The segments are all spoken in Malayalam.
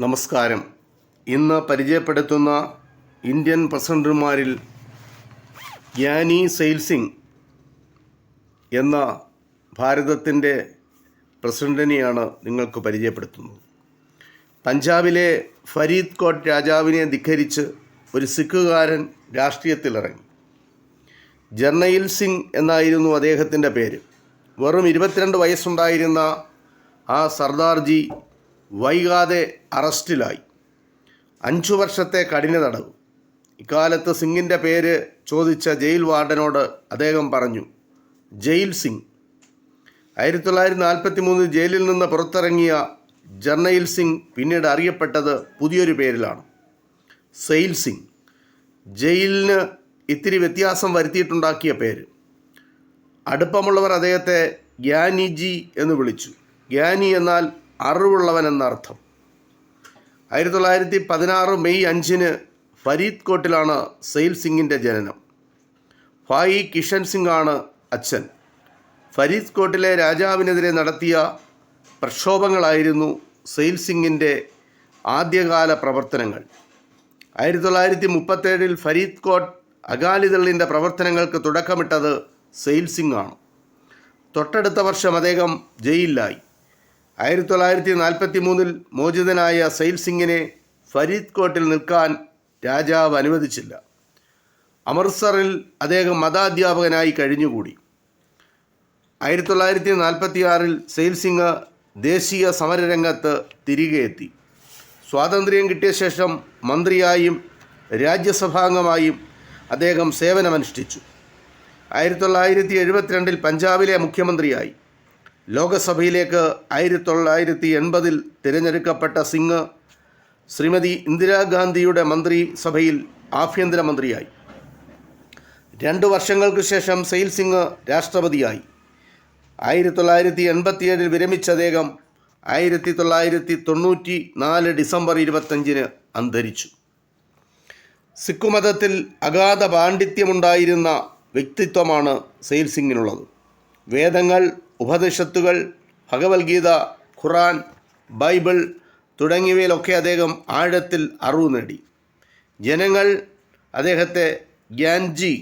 നമസ്കാരം. ഇന്ന് പരിചയപ്പെടുത്തുന്ന ഇന്ത്യൻ പ്രസിഡന്റുമാരിൽ ഗ്യാനി സെയിൽ സിംഗ് എന്ന ഭാരതത്തിൻ്റെ പ്രസിഡന്റിനെയാണ് നിങ്ങൾക്ക് പരിചയപ്പെടുത്തുന്നത്. പഞ്ചാബിലെ ഫരീദ് കോട്ട് രാജാവിനെ ധിക്കരിച്ച് ഒരു സിഖുകാരൻ രാഷ്ട്രീയത്തിലിറങ്ങി. ജർണയിൽ സിംഗ് എന്നായിരുന്നു അദ്ദേഹത്തിൻ്റെ പേര്. വെറും 22 വയസ്സുണ്ടായിരുന്ന ആ സർദാർജി വൈകാതെ അറസ്റ്റിലായി. 5 വർഷത്തെ കഠിന തടവ്. ഇക്കാലത്ത് സിംഗിൻ്റെ പേര് ചോദിച്ച ജയിൽ വാർഡനോട് അദ്ദേഹം പറഞ്ഞു, ജയിൽ സിംഗ്. 1943 ജയിലിൽ നിന്ന് പുറത്തിറങ്ങിയ ജർണയിൽ സിംഗ് പിന്നീട് അറിയപ്പെട്ടത് പുതിയൊരു പേരിലാണ്, സെയിൽ സിംഗ്. ജയിലിന് ഇത്തിരി വ്യത്യാസം വരുത്തിയിട്ടുണ്ടാക്കിയ പേര്. അടുപ്പമുള്ളവർ അദ്ദേഹത്തെ ഗ്യാനിജി എന്ന് വിളിച്ചു. ഗ്യാനി എന്നാൽ അറിവുള്ളവൻ എന്നർത്ഥം. 1916 മെയ് 5 ഫരീദ് കോട്ടിലാണ് സെയിൽ സിംഗിൻ്റെ ജനനം. ഭായി കിഷൻ സിംഗ് ആണ് അച്ഛൻ. ഫരീദ് കോട്ടിലെ രാജാവിനെതിരെ നടത്തിയ പ്രക്ഷോഭങ്ങളായിരുന്നു സെയിൽ സിംഗിൻ്റെ ആദ്യകാല പ്രവർത്തനങ്ങൾ. 1937 ഫരീദ് കോട്ട് അകാലിദളിൻ്റെ പ്രവർത്തനങ്ങൾക്ക് തുടക്കമിട്ടത് സെയിൽ സിംഗ് ആണ്. തൊട്ടടുത്ത വർഷം അദ്ദേഹം ജയിലിലായി. 1943 മോചിതനായ സെയിൽ സിംഗിനെ ഫരീദ് കോട്ടിൽ നിൽക്കാൻ രാജാവ് അനുവദിച്ചില്ല. അമൃത്സറിൽ അദ്ദേഹം മതാധ്യാപകനായി കഴിഞ്ഞുകൂടി. 1946 സെയിൽ സിംഗ് ദേശീയ സമരരംഗത്ത് തിരികെ എത്തി. സ്വാതന്ത്ര്യം കിട്ടിയ ശേഷം മന്ത്രിയായും രാജ്യസഭാംഗമായും അദ്ദേഹം സേവനമനുഷ്ഠിച്ചു. 1972 പഞ്ചാബിലെ മുഖ്യമന്ത്രിയായി. ലോകസഭയിലേക്ക് 1980 തിരഞ്ഞെടുക്കപ്പെട്ട സിംഗ് ശ്രീമതി ഇന്ദിരാഗാന്ധിയുടെ മന്ത്രിസഭയിൽ ആഭ്യന്തരമന്ത്രിയായി. 2 വർഷങ്ങൾക്ക് ശേഷം സെയിൽ സിംഗ് രാഷ്ട്രപതിയായി. 1987 വിരമിച്ച അദ്ദേഹം 1994 ഡിസംബർ 25 അന്തരിച്ചു. സിഖ് മതത്തിൽ അഗാധ പാണ്ഡിത്യമുണ്ടായിരുന്ന വ്യക്തിത്വമാണ് സെയിൽ സിംഗിനുള്ളത്. വേദങ്ങൾ, ഉപനിഷത്തുകൾ, ഭഗവത്ഗീത, ഖുറാൻ, ബൈബിൾ തുടങ്ങിയവയിലൊക്കെ അദ്ദേഹം ആഴത്തിൽ അറിവ് നേടി. ജനങ്ങൾ അദ്ദേഹത്തെ ഗ്യാൻജി,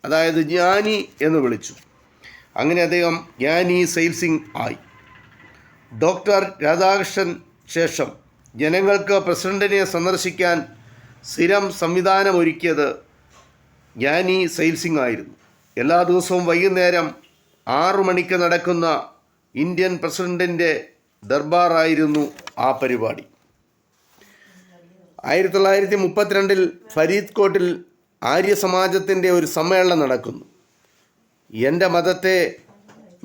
അതായത് ജ്ഞാനി എന്ന് വിളിച്ചു. അങ്ങനെ അദ്ദേഹം ഗ്യാനി സെയിൽ സിംഗ് ആയി. ഡോക്ടർ രാധാകൃഷ്ണൻ ശേഷം ജനങ്ങൾക്ക് പ്രസിഡന്റിനെ സന്ദർശിക്കാൻ സ്ഥിരം സംവിധാനമൊരുക്കിയത് ഗ്യാനി സെയിൽ സിംഗ് ആയിരുന്നു. എല്ലാ ദിവസവും വൈകുന്നേരം 6 മണിക്ക് നടക്കുന്ന ഇന്ത്യൻ പ്രസിഡന്റിൻ്റെ ദർബാറായിരുന്നു ആ പരിപാടി. 1932 ഫരീദ് കോട്ടിൽ ആര്യസമാജത്തിൻ്റെ ഒരു സമ്മേളനം നടക്കുന്നു. എൻ്റെ മതത്തെ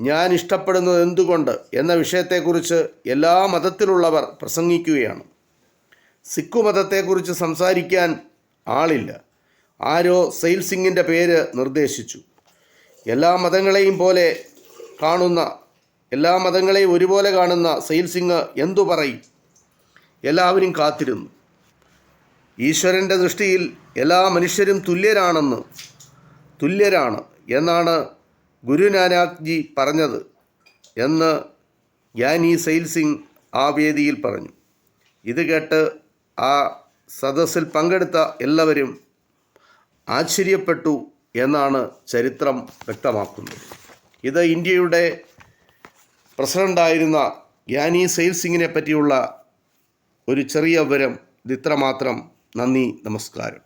ഞാൻ ഇഷ്ടപ്പെടുന്നത് എന്തുകൊണ്ട് എന്ന വിഷയത്തെക്കുറിച്ച് എല്ലാ മതത്തിലുള്ളവർ പ്രസംഗിക്കുകയാണ്. സിഖ് മതത്തെക്കുറിച്ച് സംസാരിക്കാൻ ആളില്ല. ആരോ സെയിൽ സിംഗിൻ്റെ പേര് നിർദ്ദേശിച്ചു. എല്ലാ മതങ്ങളെയും ഒരുപോലെ കാണുന്ന സെയിൽ സിംഗ് എന്തു പറയും? എല്ലാവരും കാത്തിരുന്നു. ഈശ്വരൻ്റെ ദൃഷ്ടിയിൽ എല്ലാ മനുഷ്യരും തുല്യരാണ് എന്നാണ് ഗുരുനാനാക്ക് ജി പറഞ്ഞത് എന്ന് ഗ്യാനി സെയിൽ സിംഗ് ആ വേദിയിൽ പറഞ്ഞു. ഇത് കേട്ട് ആ സദസ്സിൽ പങ്കെടുത്ത എല്ലാവരും ആശ്ചര്യപ്പെട്ടു എന്നാണ് ചരിത്രം വ്യക്തമാക്കുന്നത്. ഇത് ഇന്ത്യയുടെ പ്രസിഡൻ്റായിരുന്ന ഗ്യാനി സെയിൽ സിംഗിനെ പറ്റിയുള്ള ഒരു ചെറിയ വിവരം. ഇത് ഇത്രമാത്രം. നന്ദി, നമസ്കാരം.